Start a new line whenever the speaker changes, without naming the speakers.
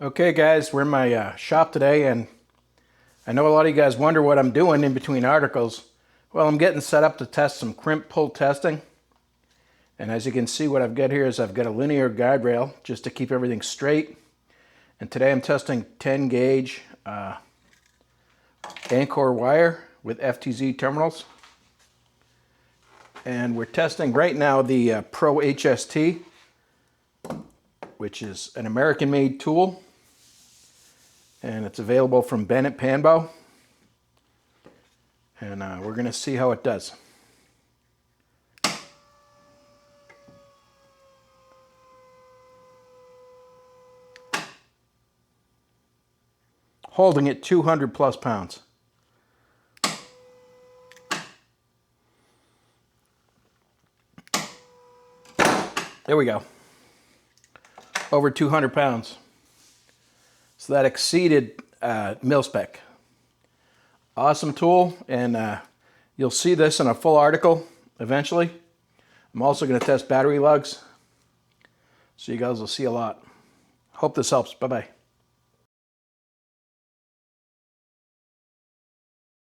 Okay guys, we're in my shop today, and I know a lot of you guys wonder what I'm doing in between articles. Well, I'm getting set up to test some crimp pull testing. And as you can see, what I've got here is I've got a linear guide rail just to keep everything straight. And today I'm testing 10 gauge Anchor wire with FTZ terminals. And we're testing right now the Pro HST, which is an American-made tool. And it's available from Bennett Panbow. And we're going to see how it does. Holding it 200 plus pounds. There we go. Over 200 pounds. So that exceeded mil spec. Awesome tool, and you'll see this in a full article eventually. I'm also going to test battery lugs, so you guys will see a lot. Hope this helps. Bye-bye.